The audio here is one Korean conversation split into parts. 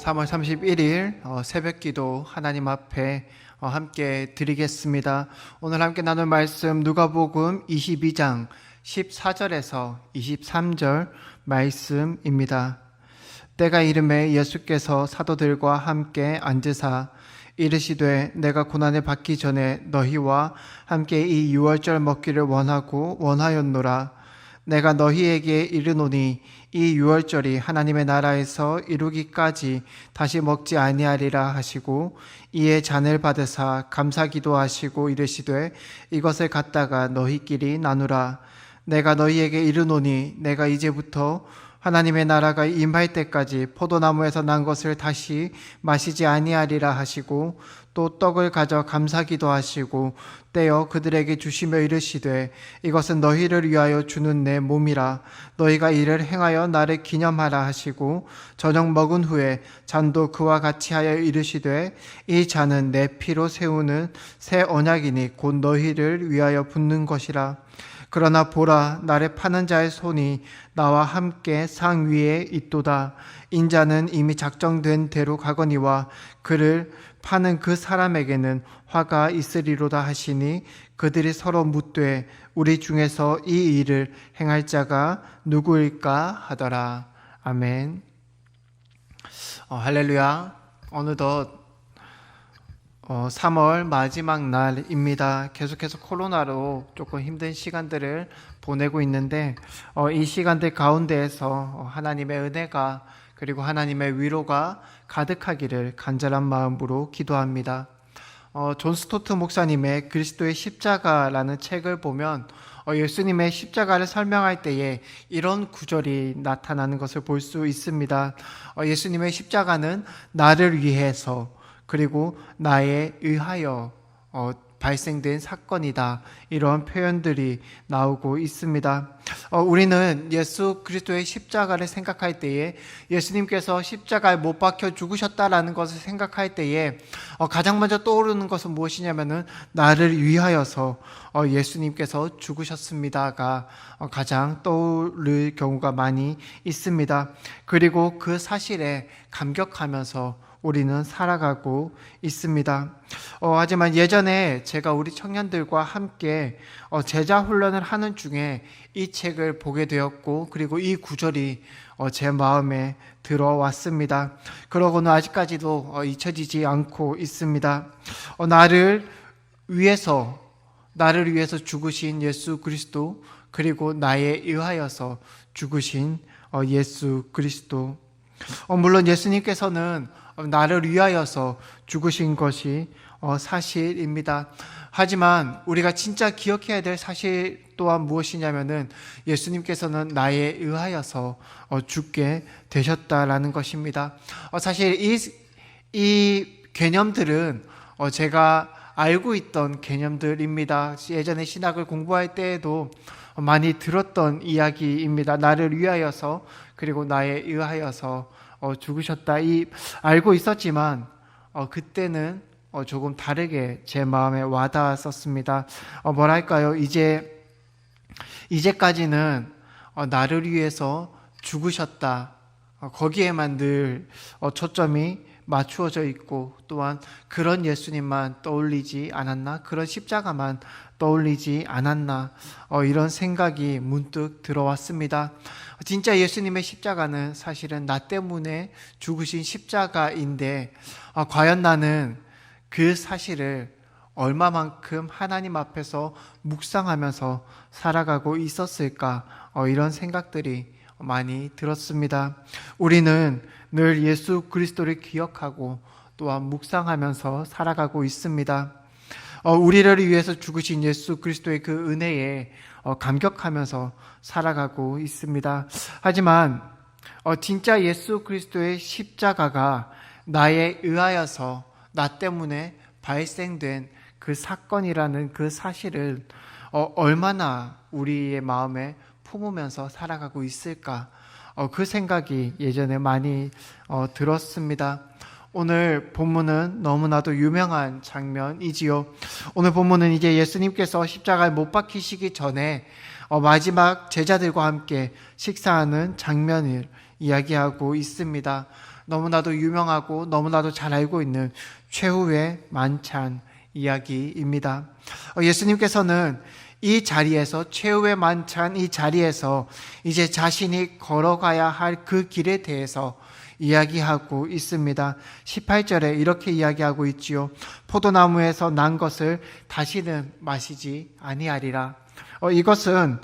3월 31일 새벽기도 하나님 앞에 함께 드리겠습니다. 오늘 함께 나눌 말씀 누가복음 22장 14절에서 23절 말씀입니다. 때가 이름에 예수께서 사도들과 함께 앉으사 이르시되 내가 고난을 받기 전에 너희와 함께 이 유월절 먹기를 원하였노라. 내가 너희에게 이르노니 이 유월절이 하나님의 나라에서 이루기까지 다시 먹지 아니하리라 하시고 이에 잔을 받으사 감사기도 하시고 이르시되 이것을 갖다가 너희끼리 나누라. 내가 너희에게 이르노니 내가 이제부터 하나님의 나라가 임할 때까지 포도나무에서 난 것을 다시 마시지 아니하리라 하시고 또 떡을 가져 감사기도 하시고 떼어 그들에게 주시며 이르시되 이것은 너희를 위하여 주는 내 몸이라. 너희가 이를 행하여 나를 기념하라 하시고 저녁 먹은 후에 잔도 그와 같이 하여 이르시되 이 잔은 내 피로 세우는 새 언약이니 곧 너희를 위하여 붓는 것이라. 그러나 보라, 나를 파는 자의 손이 나와 함께 상 위에 있도다. 인자는 이미 작정된 대로 가거니와 그를 파는 그 사람에게는 화가 있으리로다 하시니 그들이 서로 묻되 우리 중에서 이 일을 행할 자가 누구일까 하더라. 아멘. 할렐루야. 어느덧 3월 마지막 날입니다. 계속해서 코로나로 조금 힘든 시간들을 보내고 있는데 이 시간들 가운데에서 하나님의 은혜가 그리고 하나님의 위로가 가득하기를 간절한 마음으로 기도합니다. 존 스토트 목사님의 그리스도의 십자가라는 책을 보면 예수님의 십자가를 설명할 때에 이런 구절이 나타나는 것을 볼 수 있습니다. 예수님의 십자가는 나를 위해서 그리고 나에 의하여 발생된 사건이다. 이런 표현들이 나오고 있습니다. 우리는 예수 그리스도의 십자가를 생각할 때에 예수님께서 십자가에 못 박혀 죽으셨다라는 것을 생각할 때에 가장 먼저 떠오르는 것은 무엇이냐면은 나를 위하여서 예수님께서 죽으셨습니다가 가장 떠오를 경우가 많이 있습니다. 그리고 그 사실에 감격하면서 우리는 살아가고 있습니다. 하지만 예전에 제가 우리 청년들과 함께 제자 훈련을 하는 중에 이 책을 보게 되었고 그리고 이 구절이 제 마음에 들어왔습니다. 그러고는 아직까지도 잊혀지지 않고 있습니다. 나를 위해서 죽으신 예수 그리스도 그리고 나에 의하여서 죽으신 예수 그리스도. 물론 예수님께서는 나를 위하여서 죽으신 것이 사실입니다. 하지만 우리가 진짜 기억해야 될 사실 또한 무엇이냐면은 예수님께서는 나에 의하여서 죽게 되셨다라는 것입니다. 사실 이 개념들은 제가 알고 있던 개념들입니다. 예전에 신학을 공부할 때에도 많이 들었던 이야기입니다. 나를 위하여서 그리고 나에 의하여서 죽으셨다. 알고 있었지만 그때는 조금 다르게 제 마음에 와닿았었습니다. 뭐랄까요? 이제까지는 나를 위해서 죽으셨다. 거기에만 늘 초점이 맞추어져 있고 또한 그런 예수님만 떠올리지 않았나? 그런 십자가만 떠올리지 않았나? 이런 생각이 문득 들어왔습니다. 진짜 예수님의 십자가는 사실은 나 때문에 죽으신 십자가인데 과연 나는 그 사실을 얼마만큼 하나님 앞에서 묵상하면서 살아가고 있었을까? 이런 생각들이 많이 들었습니다. 우리는 늘 예수 그리스도를 기억하고 또한 묵상하면서 살아가고 있습니다. 우리를 위해서 죽으신 예수 그리스도의 그 은혜에 감격하면서 살아가고 있습니다. 하지만 진짜 예수 그리스도의 십자가가 나에 의하여서 나 때문에 발생된 그 사건이라는 그 사실을 얼마나 우리의 마음에 품으면서 살아가고 있을까? 그 생각이 예전에 많이 들었습니다. 오늘 본문은 너무나도 유명한 장면이지요. 오늘 본문은 이제 예수님께서 십자가에 못 박히시기 전에 마지막 제자들과 함께 식사하는 장면을 이야기하고 있습니다. 너무나도 유명하고 너무나도 잘 알고 있는 최후의 만찬 이야기입니다. 예수님께서는 이 자리에서, 최후의 만찬 이 자리에서 이제 자신이 걸어가야 할 그 길에 대해서 이야기하고 있습니다. 18절에 이렇게 이야기하고 있지요. 포도나무에서 난 것을 다시는 마시지 아니하리라. 이것은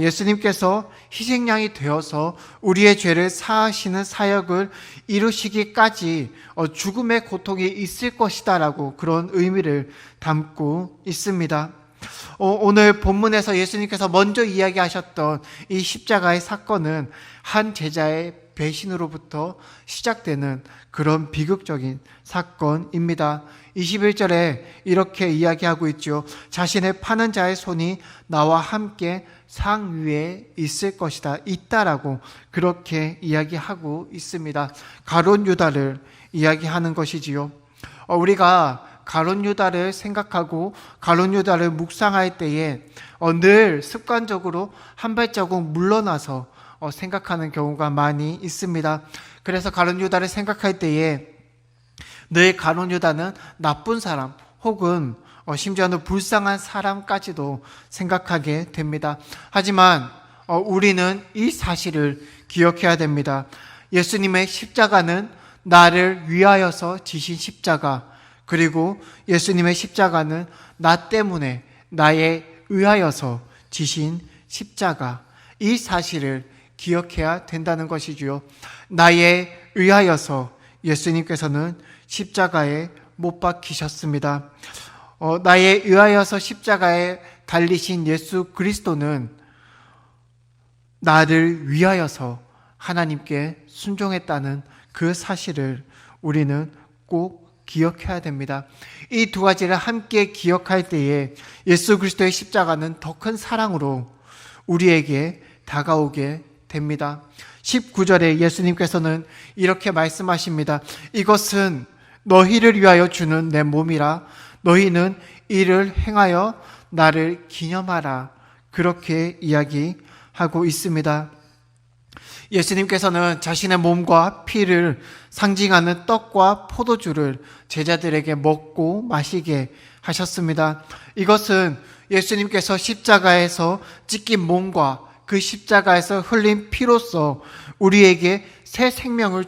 예수님께서 희생양이 되어서 우리의 죄를 사하시는 사역을 이루시기까지 죽음의 고통이 있을 것이다 라고 그런 의미를 담고 있습니다. 오늘 본문에서 예수님께서 먼저 이야기하셨던 이 십자가의 사건은 한 제자의 배신으로부터 시작되는 그런 비극적인 사건입니다. 21절에 이렇게 이야기하고 있죠. 자신을 파는 자의 손이 나와 함께 상 위에 있을 것이다, 있다라고 그렇게 이야기하고 있습니다. 가룟 유다를 이야기하는 것이지요. 우리가 가룟 유다를 생각하고 가룟 유다를 묵상할 때에 늘 습관적으로 한 발자국 물러나서 생각하는 경우가 많이 있습니다. 그래서 가룟 유다를 생각할 때에 늘 가룟 유다는 나쁜 사람 혹은 심지어는 불쌍한 사람까지도 생각하게 됩니다. 하지만 우리는 이 사실을 기억해야 됩니다. 예수님의 십자가는 나를 위하여서 지신 십자가, 그리고 예수님의 십자가는 나 때문에 나에 의하여서 지신 십자가, 이 사실을 기억해야 된다는 것이지요. 나에 의하여서 예수님께서는 십자가에 못 박히셨습니다. 나에 의하여서 십자가에 달리신 예수 그리스도는 나를 위하여서 하나님께 순종했다는 그 사실을 우리는 꼭 기억해야 됩니다. 이 두 가지를 함께 기억할 때에 예수 그리스도의 십자가는 더 큰 사랑으로 우리에게 다가오게 됩니다. 19절에 예수님께서는 이렇게 말씀하십니다. 이것은 너희를 위하여 주는 내 몸이라. 너희는 이를 행하여 나를 기념하라. 그렇게 이야기하고 있습니다. 예수님께서는 자신의 몸과 피를 상징하는 떡과 포도주를 제자들에게 먹고 마시게 하셨습니다. 이것은 예수님께서 십자가에서 찢긴 몸과 그 십자가에서 흘린 피로써 우리에게 새 생명을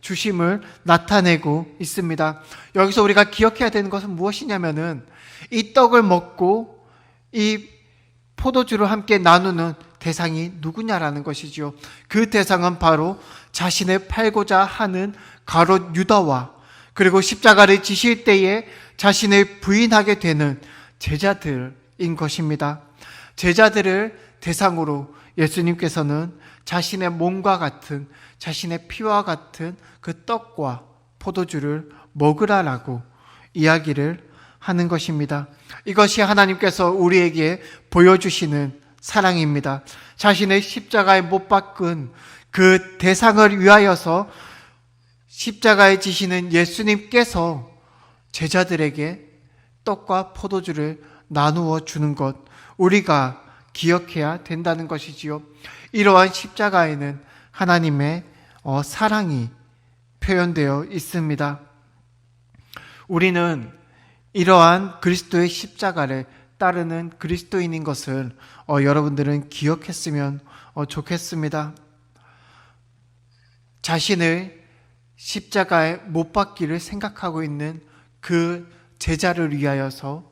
주심을 나타내고 있습니다. 여기서 우리가 기억해야 되는 것은 무엇이냐면은 이 떡을 먹고 이 포도주를 함께 나누는 대상이 누구냐라는 것이지요. 그 대상은 바로 자신을 팔고자 하는 가룟 유다와 그리고 십자가를 지실 때에 자신을 부인하게 되는 제자들인 것입니다. 제자들을 대상으로 예수님께서는 자신의 몸과 같은, 자신의 피와 같은 그 떡과 포도주를 먹으라라고 이야기를 하는 것입니다. 이것이 하나님께서 우리에게 보여주시는 사랑입니다. 자신의 십자가에 못 박은 그 대상을 위하여서 십자가에 지시는 예수님께서 제자들에게 떡과 포도주를 나누어 주는 것, 우리가 기억해야 된다는 것이지요. 이러한 십자가에는 하나님의 사랑이 표현되어 있습니다. 우리는 이러한 그리스도의 십자가를 따르는 그리스도인인 것을 여러분들은 기억했으면 좋겠습니다. 자신을 십자가에 못 박기를 생각하고 있는 그 제자를 위하여서,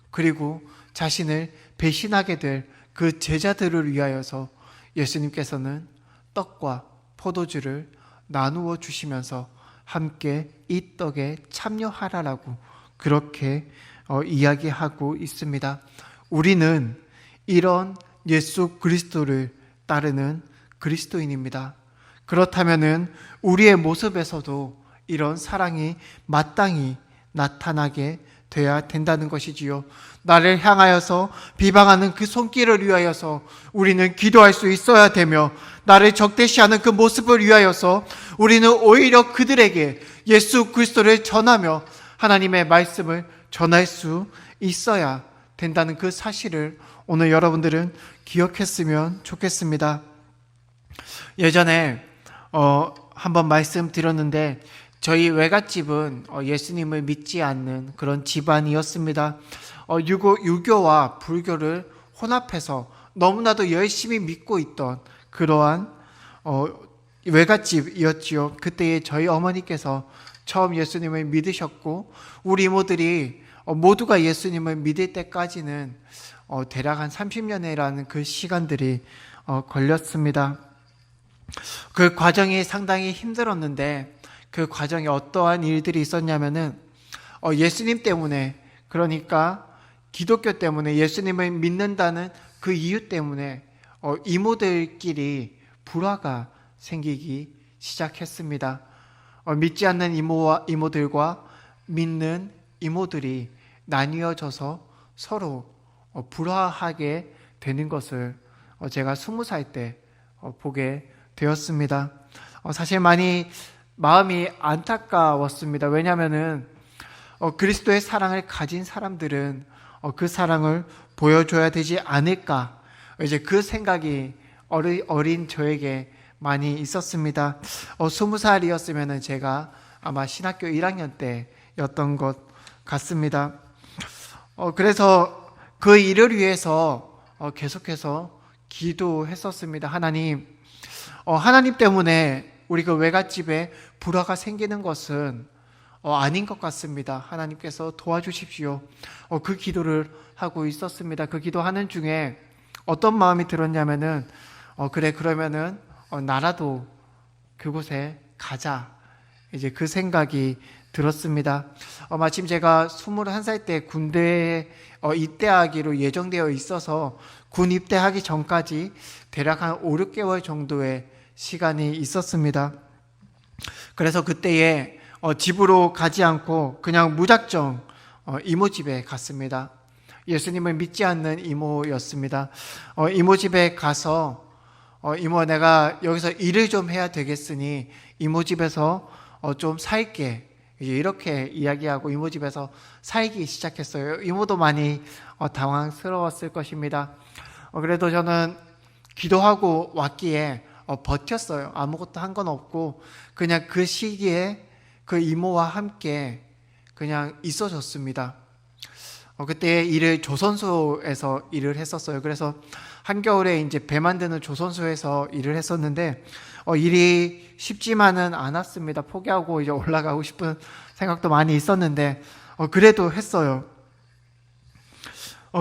그리고 자신을 배신하게 될 그 제자들을 위하여서 예수님께서는 떡과 포도주를 나누어 주시면서 함께 이 떡에 참여하라라고 그렇게 이야기하고 있습니다. 우리는 이런 예수 그리스도를 따르는 그리스도인입니다. 그렇다면은 우리의 모습에서도 이런 사랑이 마땅히 나타나게 돼야 된다는 것이지요. 나를 향하여서 비방하는 그 손길을 위하여서 우리는 기도할 수 있어야 되며, 나를 적대시하는 그 모습을 위하여서 우리는 오히려 그들에게 예수 그리스도를 전하며 하나님의 말씀을 전할 수 있어야 된다는 그 사실을 오늘 여러분들은 기억했으면 좋겠습니다. 예전에 한번 말씀드렸는데 저희 외갓집은 예수님을 믿지 않는 그런 집안이었습니다. 유교와 불교를 혼합해서 너무나도 열심히 믿고 있던 그러한 외갓집이었지요. 그때에 저희 어머니께서 처음 예수님을 믿으셨고 우리 이모들이 모두가 예수님을 믿을 때까지는 대략 한 30년이라는 그 시간들이 걸렸습니다. 그 과정이 상당히 힘들었는데 그 과정에 어떠한 일들이 있었냐면은 예수님 때문에, 그러니까 기독교 때문에, 예수님을 믿는다는 그 이유 때문에 이모들끼리 불화가 생기기 시작했습니다. 믿지 않는 이모들과 믿는 이모들이 나뉘어져서 서로 불화하게 되는 것을 제가 20살 때 보게 되었습니다. 사실 많이 마음이 안타까웠습니다. 왜냐하면은 그리스도의 사랑을 가진 사람들은 그 사랑을 보여줘야 되지 않을까, 이제 그 생각이 어린 저에게 많이 있었습니다. 20살이었으면 제가 아마 신학교 1학년 때였던 것 같습니다. 그래서 그 일을 위해서 계속해서 기도했었습니다. 하나님 때문에 우리 그 외갓집에 불화가 생기는 것은 아닌 것 같습니다. 하나님께서 도와주십시오. 그 기도를 하고 있었습니다. 그 기도하는 중에 어떤 마음이 들었냐면은 그러면은 나라도 그곳에 가자, 이제 그 생각이 들었습니다. 마침 제가 21살 때 군대에 입대하기로 예정되어 있어서 군 입대하기 전까지 대략 한 5, 6개월 정도의 시간이 있었습니다. 그래서 그때에 집으로 가지 않고 그냥 무작정 이모 집에 갔습니다. 예수님을 믿지 않는 이모였습니다. 이모 집에 가서 이모, 내가 여기서 일을 좀 해야 되겠으니 이모 집에서 좀 살게, 이렇게 이야기하고 이모 집에서 살기 시작했어요. 이모도 많이 당황스러웠을 것입니다. 그래도 저는 기도하고 왔기에 버텼어요. 아무것도 한 건 없고 그냥 그 시기에 그 이모와 함께 그냥 있어줬습니다. 그때 일을 조선소에서 일을 했었어요. 그래서 한겨울에 이제 배 만드는 조선소에서 일을 했었는데 일이 쉽지만은 않았습니다. 포기하고 이제 올라가고 싶은 생각도 많이 있었는데 그래도 했어요.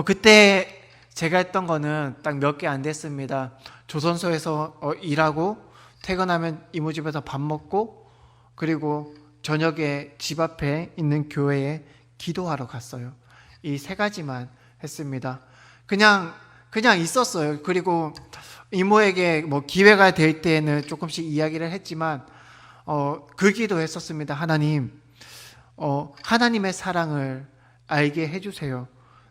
그때 제가 했던 거는 딱 몇 개 안 됐습니다. 조선소에서 일하고 퇴근하면 이모 집에서 밥 먹고 그리고 저녁에 집 앞에 있는 교회에 기도하러 갔어요. 이 세 가지만 했습니다. 그냥 있었어요. 그리고 이모에게 뭐 기회가 될 때는 조금씩 이야기를 했지만 그 기도했었습니다. 하나님, 하나님의 사랑을 알게 해주세요.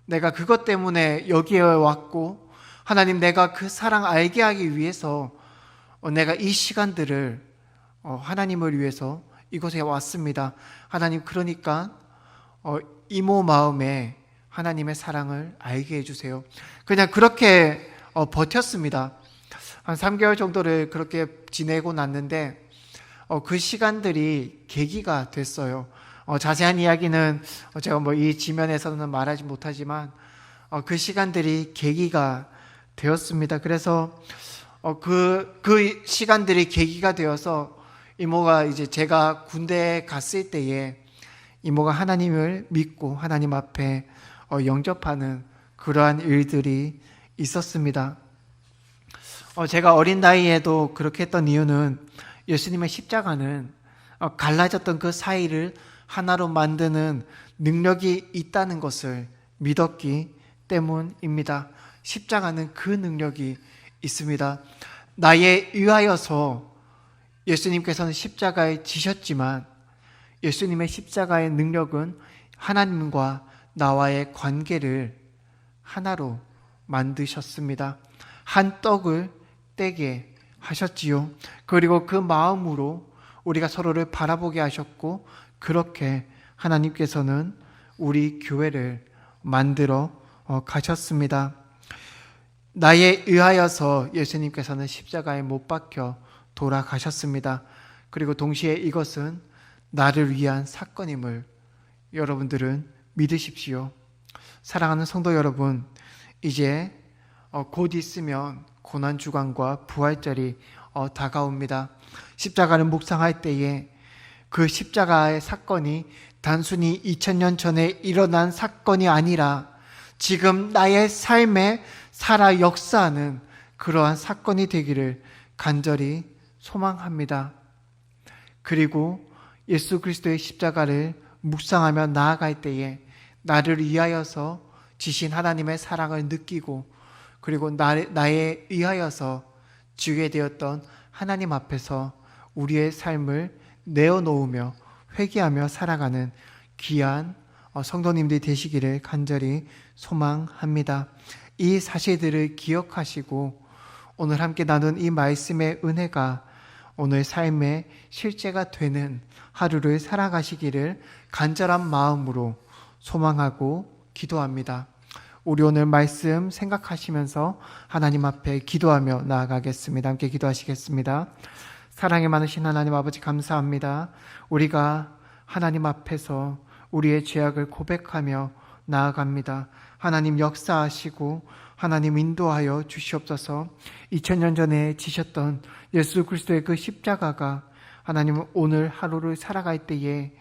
내가 그것 때문에 여기에 왔고 하나님, 내가 그 사랑 알게 하기 위해서 내가 이 시간들을 하나님을 위해서 이곳에 왔습니다. 하나님, 그러니까 이모 마음에 하나님의 사랑을 알게 해주세요. 그냥 그렇게 버텼습니다. 한 3개월 정도를 그렇게 지내고 났는데 그 시간들이 계기가 됐어요. 자세한 이야기는 제가 뭐 이 지면에서는 말하지 못하지만 그 시간들이 계기가 되었습니다. 그래서 그 시간들이 계기가 되어서 이모가 이제 제가 군대에 갔을 때에 이모가 하나님을 믿고 하나님 앞에 영접하는 그러한 일들이 있었습니다. 제가 어린 나이에도 그렇게 했던 이유는 예수님의 십자가는 갈라졌던 그 사이를 하나로 만드는 능력이 있다는 것을 믿었기 때문입니다. 십자가는 그 능력이 있습니다. 나에 의하여서 예수님께서는 십자가에 지셨지만 예수님의 십자가의 능력은 하나님과 나와의 관계를 하나로 만드셨습니다. 한 떡을 떼게 하셨지요. 그리고 그 마음으로 우리가 서로를 바라보게 하셨고 그렇게 하나님께서는 우리 교회를 만들어 가셨습니다. 나에 의하여서 예수님께서는 십자가에 못 박혀 돌아가셨습니다. 그리고 동시에 이것은 나를 위한 사건임을 여러분들은 믿으십시오. 사랑하는 성도 여러분, 이제 곧 있으면 고난주간과 부활절이 다가옵니다. 십자가를 묵상할 때에 그 십자가의 사건이 단순히 2000년 전에 일어난 사건이 아니라 지금 나의 삶에 살아 역사하는 그러한 사건이 되기를 간절히 소망합니다. 그리고 예수 그리스도의 십자가를 묵상하며 나아갈 때에 나를 위하여서 지신 하나님의 사랑을 느끼고 그리고 나에 의하여서 주게 되었던 하나님 앞에서 우리의 삶을 내어놓으며 회개하며 살아가는 귀한 성도님들이 되시기를 간절히 소망합니다. 이 사실들을 기억하시고 오늘 함께 나눈 이 말씀의 은혜가 오늘 삶의 실제가 되는 하루를 살아가시기를 간절한 마음으로 소망하고 기도합니다. 우리 오늘 말씀 생각하시면서 하나님 앞에 기도하며 나아가겠습니다. 함께 기도하시겠습니다. 사랑이 많으신 하나님 아버지 감사합니다. 우리가 하나님 앞에서 우리의 죄악을 고백하며 나아갑니다. 하나님 역사하시고 하나님 인도하여 주시옵소서. 2000년 전에 지셨던 예수 그리스도의 그 십자가가 하나님 오늘 하루를 살아갈 때에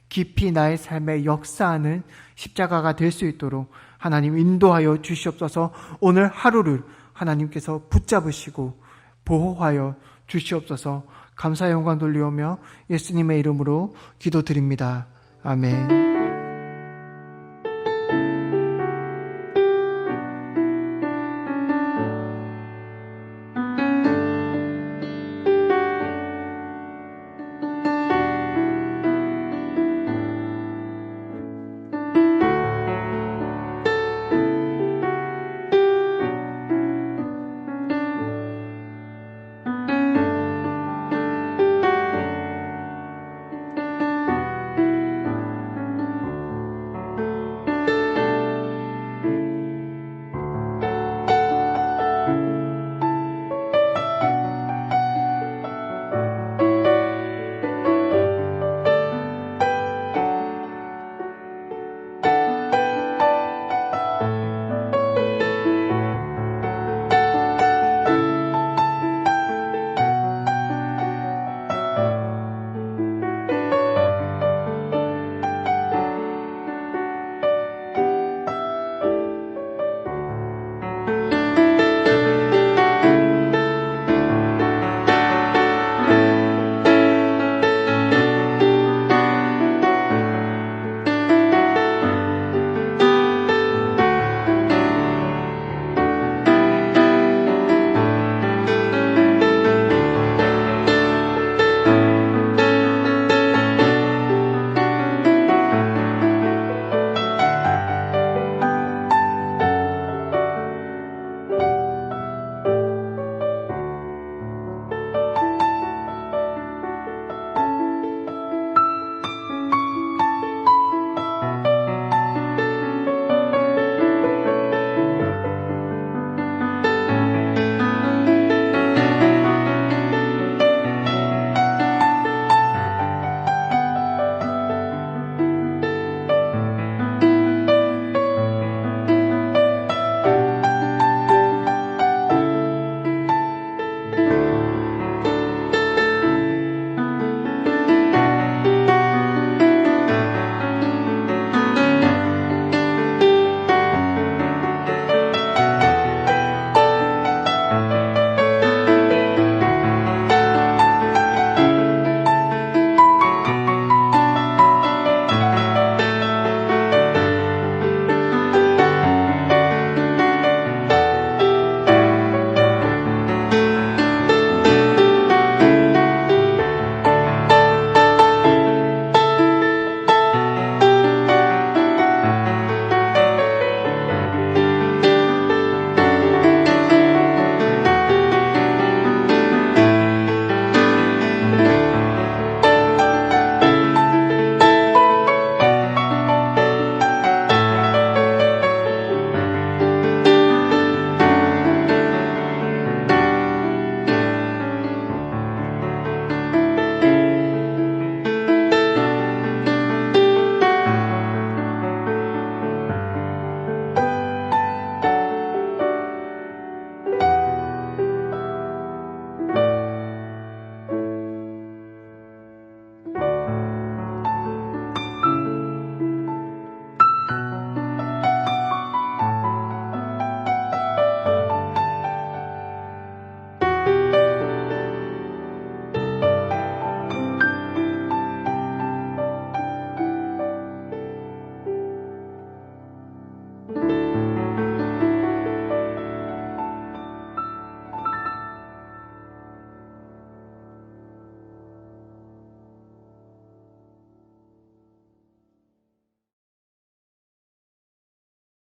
깊이 나의 삶에 역사하는 십자가가 될 수 있도록 하나님 인도하여 주시옵소서. 오늘 하루를 하나님께서 붙잡으시고 보호하여 주시옵소서. 감사 영광 돌리오며 예수님의 이름으로 기도드립니다. 아멘.